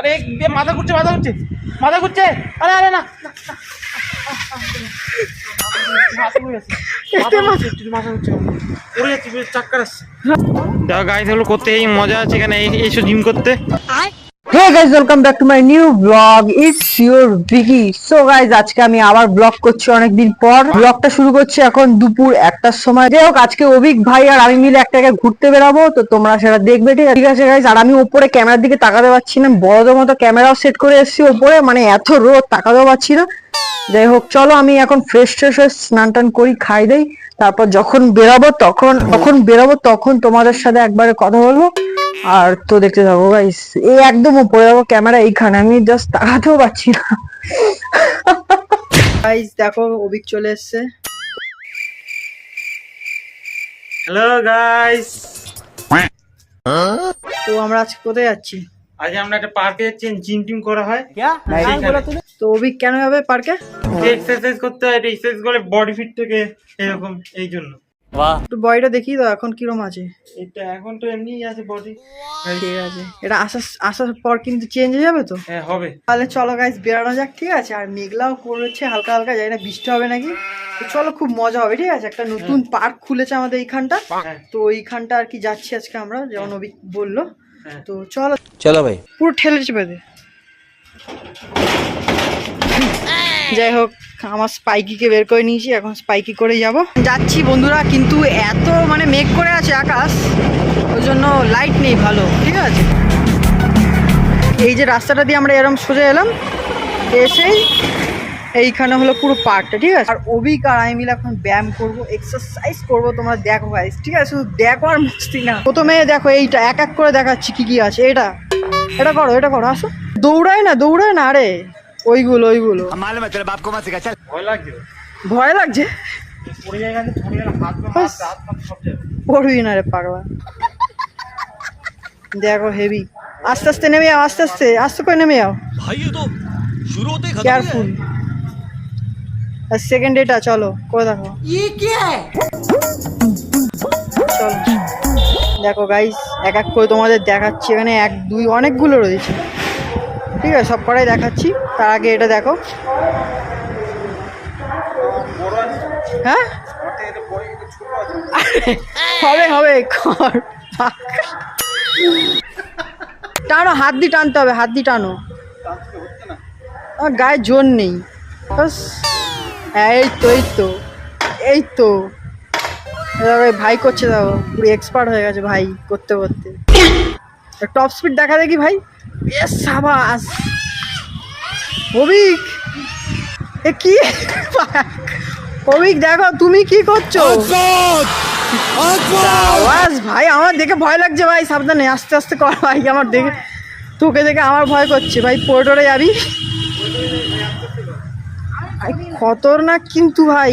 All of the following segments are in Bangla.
আরে মাথা ঘুরছে মাথা ঘুরছে মাথা ঘুরছে। আরে আরে না গাইস হলো করতে এই মজা আছে এখানে এইসব জিম করতে। Hey guys, welcome back to my new vlog. It's your Vicky. So guys, আজকে আমি আবার ব্লগ করছি অনেকদিন পর। ব্লগটা শুরু করছি এখন দুপুর 1টার সময়। যাই হোক, আজকে অভিক ভাই আর আমি মিলে একটা জায়গায় ঘুরতে বেরাবো, তো তোমরা সেটা দেখবে। ঠিক আছে গাইস, আর আমি উপরে ক্যামেরার দিকে তাকাতে পারছি না, বড়দের মতো ক্যামেরাও সেট করে এসেছি উপরে, মানে এত রোদ তাকাতেও পারছি না। যাই হোক, চলো আমি এখন ফ্রেশ হয়ে স্নান টান করি, খাই দেই, তারপর যখন বেরাবো তখন তোমাদের সাথে একবারে কথা বলবো। আর তো দেখতে থাকো গাইস, এই একদম উপরে যাবো, ক্যামেরা এইখানে, আমি জাস্ট তাকাতেও পারছি না। গাইস দেখো, অভিক চলে এসেছে। হ্যালো গাইস, তো আমরা আজকে কোথায় যাচ্ছি? আজ আমরা একটা পার্কে যাচ্ছি, জিম টিম করা হয়। তো অভিক কেন যাবে পার্কে? এক্সারসাইজ করতে হয়, এক্সারসাইজ করে বডি ফিট থেকে এরকম, এই জন্য। একটু বডিটা দেখি তো এখন কিরম আছে। এটা এখন তো এমনিই আছে বডি। ঠিক আছে, এটা আসার পর কিন্তু চেঞ্জ হয়ে যাবে তো? হ্যাঁ হবে। তাহলে চলো গাইস বেরানো যাক, ঠিক আছে? আর মেঘলাও করেছে হালকা হালকা, জানি না বৃষ্টি হবে নাকি। তো চলো, খুব মজা হবে, ঠিক আছে? একটা নতুন পার্ক খুলেছে আমাদের এইখানটা, তো এইখানটা আর কি যাচ্ছি আজকে আমরা, যেমন অভিক বললো। তো চলো চলো ভাই, পুরো ঠেলে চেপে দে। যাই হোক, আমার স্পাইকিকে বের করে নিয়েছি, এখন স্পাইকি করে যাচ্ছি বন্ধুরা। কিন্তু এত মানে মেঘ করে আছে আকাশ, ওই জন্য লাইট নেই ভালো, ঠিক আছে? এই যে রাস্তাটা দিয়ে আমরা এরকম সোজা এলাম, এসেই এইখানে হলো পুরো পার্কটা, ঠিক আছে? আর অভিক আর আমি মিলে এখন ব্যায়াম করবো, এক্সারসাইজ করবো, তোমরা দেখো গাইস, ঠিক আছে? শুধু দেখো আর মস্তি না। প্রথমে দেখো এইটা, এক এক করে দেখাচ্ছি কি কি আছে। এটা করো, আসো। দৌড়ায় না, আরে ওইগুলো ভয় লাগছে। পড়বি না রে পাগলা। দেখো হেভি, আস্তে আস্তে নেমে যাও, আস্তে করে নেমে যাও, কেয়ারফুল। আর সেকেন্ড এটা চলো করে দেখো। চলো দেখো গাইস, এক এক করে তোমাদের দেখাচ্ছি। এখানে 1 2 অনেকগুলো রয়েছে, ঠিক আছে? সব কটাই দেখাচ্ছি। তার আগে এটা দেখো। হ্যাঁ হবে কর। টানো, হাত দিয়ে টানতে হবে, হাত দিয়ে টানো। আমার গায়ে জোর নেই। এই তো ভাই করছে, দেখো পুরো এক্সপার্ট হয়ে গেছে ভাই করতে করতে। টপ স্পিড দেখা দেখি ভাই। সাবাস অভিক, এ কি? অভিক দেখো তুমি কি করছো? ভাই আমার দেখে ভয় লাগছে ভাই, সাবধানে আস্তে আস্তে কর ভাই। আমার তোকে দেখে আমার ভয় করছে ভাই, পড়ে যাবি। খতরনাক কিন্তু ভাই।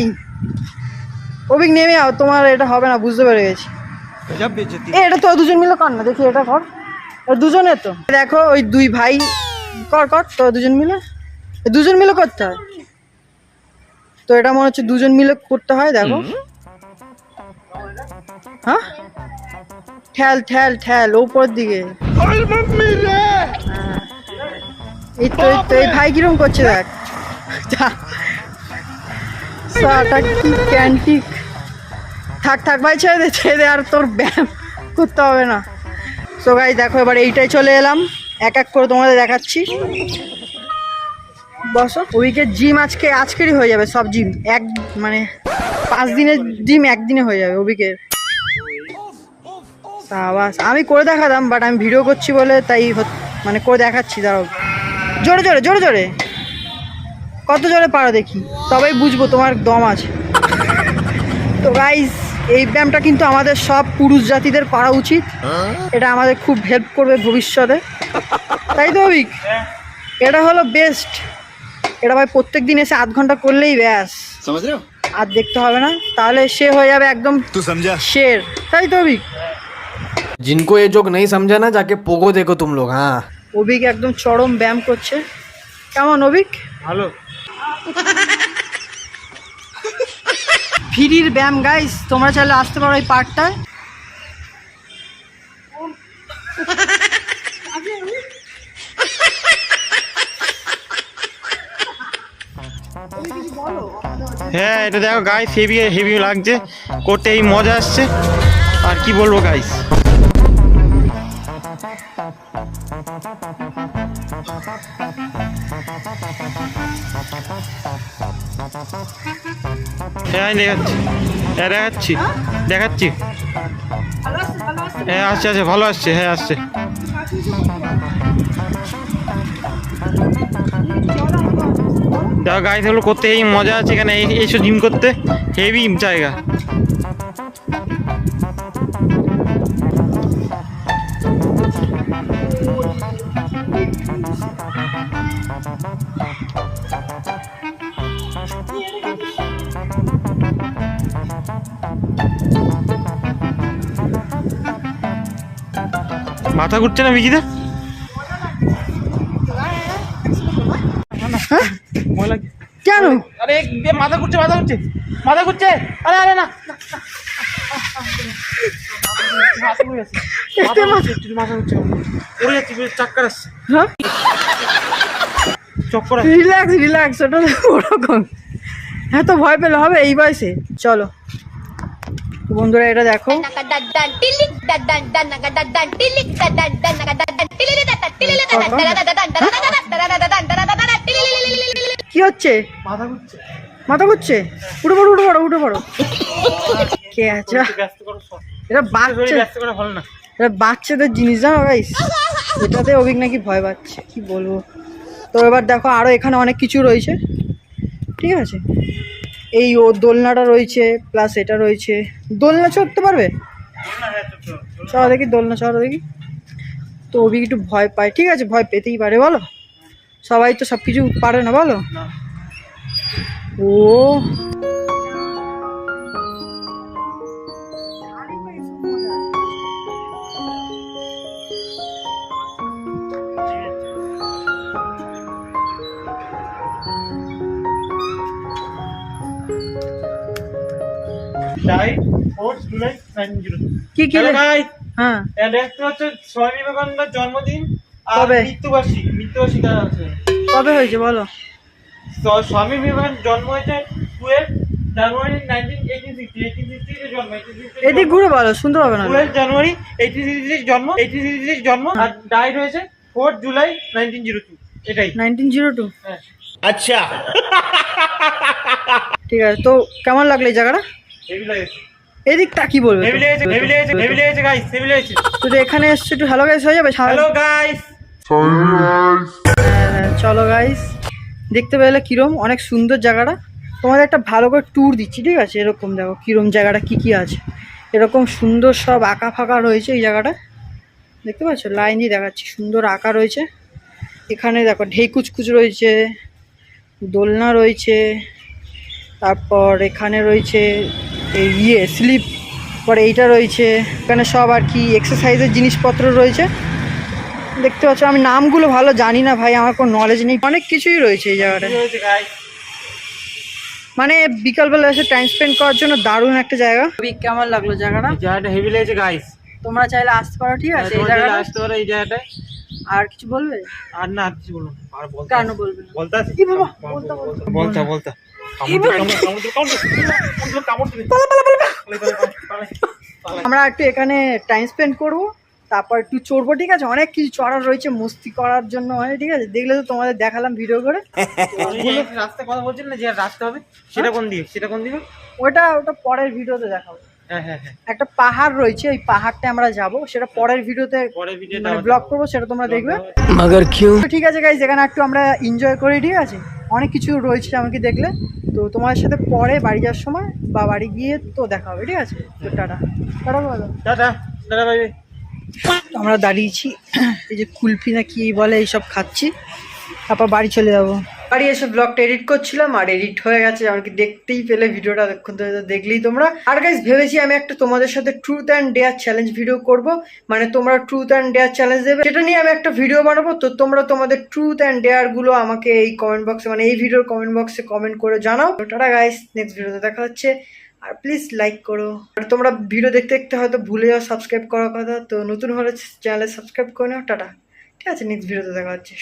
অভিক নেমে যাও, তোমার এটা হবে না, বুঝতে পেরে গেছি। এটা তো দুজন মিলে কর না, দেখি এটা কর। দুজনে তো দেখো, ওই 2 ভাই কর তো, দুজন মিলে করতে হয় তো। এটা মনে হচ্ছে 2জন মিলে করতে হয়, দেখো। হ্যাঁ, ঠেল উপরের দিকে। এই তো এই ভাই কিরম করছে দেখ। থাক ভাই, ছেড়ে দে, আর তোর ব্যায়াম করতে হবে না। সো গাইস দেখো, এবার এইটাই চলে এলাম, এক এক করে তোমাদের দেখাচ্ছি। বসো। উইকের জিম আজকেরই হয়ে যাবে, সব জিম মানে 5 দিনের জিম একদিনে হয়ে যাবে অভিকের। আমি করে দেখাতাম, বাট আমি ভিডিও করছি বলে তাই মানে করে দেখাচ্ছি। দাঁড়াও, জোরে কত জোরে পারো দেখি, তবেই বুঝবো তোমার দম আছে। তো গাইস, এই ব্যায়ামটা কিন্তু আমাদের সব পুরুষ জাতিদের করা উচিত। এটা আমাদের খুব হেল্প করবে ভবিষ্যতে, তাই তো অভিক? এটা হলো বেস্ট। এটা ভাই প্রত্যেক দিন এসে 8 ঘন্টা করলেই ব্যাস, আর দেখতে হবে না, তাহলে সে হয়ে যাবে একদম শের, তাই তো অভিক? जिनको ये जोक नहीं समझा ना, जाके पोगो देखो तुम लोग। हाँ, অভিক একদম চরম ব্যায়াম করছে। কেমন অভিক? ভালো। ফ্রির ব্যায়াম গাইস, তোমরা চাইলে আসতে পারো এই পার্কটায়। হ্যাঁ এটা দেখো গাইস, হেভি হেভি লাগছে করতে, এই মজা আসছে আর কি বলবো গাইস। হ্যাঁ দেখাচ্ছি, হ্যাঁ দেখাচ্ছি দেখাচ্ছি, হ্যাঁ আসছে আসছে, ভালো আসছে, হ্যাঁ আসছে। দেখো গাইস এগুলো করতে এই মজা আছে এখানে, এইসব জিম করতে হেভি জায়গা। মাথা ঘুরছে না বিজিদা? কেন? আরে মাথা ঘুরছে, মাথা ঘুরছে, মাথা ঘুরছে, আরে আরে না মাথা ঘুরছে, উড়ে যাচ্ছে, চাক্কর আসছে, চক্কর আসছে। রিল্যাক্স রিল্যাক্স, ওটা ওরকম এত ভয় পেলে হবে এই বয়সে? চলো বন্ধুরা এটা দেখো, কি হচ্ছে? মাথা ঘুরছে, মাথা ঘুরছে, উঠে পড়ো উঠে পড়ো উঠে পড়ো। কে আছে? ব্যস্ত করো, এটা বাচ্চা, ব্যস্ত করে ভালো না। এটা বাচ্চাদের জিনিস জানো গাইস, এটাতে অভিক নাকি ভয় পাচ্ছে, কি বলবো। তো এবার দেখো আরো এখানে অনেক কিছু রয়েছে, ঠিক আছে। এই ও দোলনাটা রয়েছে, প্লাস এটা রয়েছে। দোলনা চড়তে পারবে? চলো দেখি, দোলনা চড়ো দেখি। তো অভিক একটু ভয় পায়, ঠিক আছে, ভয় পেতেই পারে, বলো, সবাই তো সব কিছু পারে না, বলো। ও কি কি রে? হ্যাঁ দেখতে হচ্ছে স্বামী বিবেকানন্দের জন্মদিন আর কবে? মৃত্যুবার্ষিকী দেওয়া আছে। কবে হয়েছে বলো? তো স্বামী বিবেকানন্দ জন্ম হয়েছে 12 জানুয়ারি 1860 জন্ম, এদিক ঘুরে বলো, শুনতে পাবে না। 12 জানুয়ারি 1866 জন্ম, 1866 জন্ম, আর ডাইড হয়েছে 4 জুলাই 1902। এটাই 1902। হ্যাঁ। अच्छा ঠিক আছে, তো কেমন লাগলো এই জায়গাটা? হেভি লাগছে, এদিকটা কি বলবে? হেভি লেগেছে, হেভি লেগেছে, হেভি লেগেছে গাইস, হেভি লেগেছে। তো এখানে এসছো, একটু হ্যালো গাইস হয়ে যাবে? হ্যালো গাইস, চলো গাইস, দেখতে পেলে কিরম অনেক সুন্দর জায়গাটা। তোমাদের একটা ভালো করে ট্যুর দিচ্ছি, ঠিক আছে। এরকম দেখো কিরম জায়গাটা, কি কি আছে, এরকম সুন্দর সব আঁকা ফাঁকা রয়েছে এই জায়গাটা, দেখতে পাচ্ছ, লাইন দিয়ে দেখাচ্ছি, সুন্দর আঁকা রয়েছে। এখানে দেখো ঢেই কুচকুচ রয়েছে, দোলনা রয়েছে, তারপর এখানে রয়েছে এই স্লিপ, পরে এইটা রয়েছে। এখানে সব আর কি এক্সারসাইজের জিনিসপত্র রয়েছে, দেখতে পাচ্ছ। আমি নামগুলো ভালো জানি না ভাই, আমার কোনো নলেজ নেই। অনেক কিছুই রয়েছে এই জায়গাটায়, মানে বিকালবেলা এসে টাইম স্পেন্ড করার জন্য দারুণ একটা জায়গা। কেমন লাগলো জায়গাটা? জায়গাটা হেভি লেগেছে গাইস, তোমরা চাইলে আসতে পারো, ঠিক আছে। এই তোমরা জায়গাটা আসতে পারো এই জায়গাটায়। আর কিছু বলবে? আর না, আর কিছু বলবো না। আর বলতে কেন বলবে না? বলতে আছে কি বাবা, বলতে বলতে আমরা একটু এখানে টাইম স্পেন্ড করবো, তারপর একটু চড়বো, ঠিক আছে। অনেক কিছু চড়ার রয়েছে মস্তি করার জন্য, হয়, ঠিক আছে। দেখলে তো তোমাদের দেখালাম ভিডিও করে। রাস্তা কথা বলছেন না, যে রাস্তা হবে সেটা কোন দিকে, সেটা কোন দিকে? ওটা ওটা পরের ভিডিওতে দেখাবো। হ্যাঁ হ্যাঁ হ্যাঁ, একটা পাহাড় রয়েছে, ওই পাহাড়টা আমরা যাব, সেটা পরের ভিডিওতে পরের ভিডিওতে মানে ব্লগ করবো, সেটা তোমরা দেখবে। मगर क्यों তো ঠিক আছে গাইস, এখানে একটু আমরা এনজয় করি, ঠিক আছে। অনেক কিছু রয়েছে আমাকে দেখলে, তো তোমাদের সাথে পরে বাড়ি যাওয়ার সময় বা বাড়ি গিয়ে তো দেখা হবে, ঠিক আছে। তো টাটা টাটা বলো। Tata tata bye bye. আমরা দাঁড়িয়েছি, এই যে কুলফি না কি বলে, এইসব খাচ্ছি, তারপর বাড়ি চলে যাবো। বাড়ি এসে ব্লগটা এডিট করছিলাম, আর এডিট হয়ে গেছে, আমাকে দেখতেই পেলে ভিডিওটা, দেখুন তো দেখলেই তোমরা। আর গাইস ভেবেছি আমি একটা তোমাদের সাথে truth and dare challenge video করব, মানে তোমরা ট্রুথ অ্যান্ড ডেয়ার চ্যালেঞ্জ দেবে, সেটা নিয়ে আমি একটা ভিডিও বানাবো। তো তোমরা তোমাদের ট্রুথ অ্যান্ড ডেয়ার গুলো আমাকে এই কমেন্ট বক্সে, মানে এই ভিডিওর কমেন্ট বক্সে কমেন্ট করে জানাও। টাটা গাইস, নেক্সট ভিডিওতে দেখা হচ্ছে। আর প্লিজ লাইক করো, আর তোমরা ভিডিও দেখতে দেখতে হয়তো ভুলে যাও সাবস্ক্রাইব করার কথা, তো নতুন হলে চ্যানেলে সাবস্ক্রাইব করে নাও। টাটা, ঠিক আছে, নেক্সট ভিডিওতে দেখা হচ্ছে।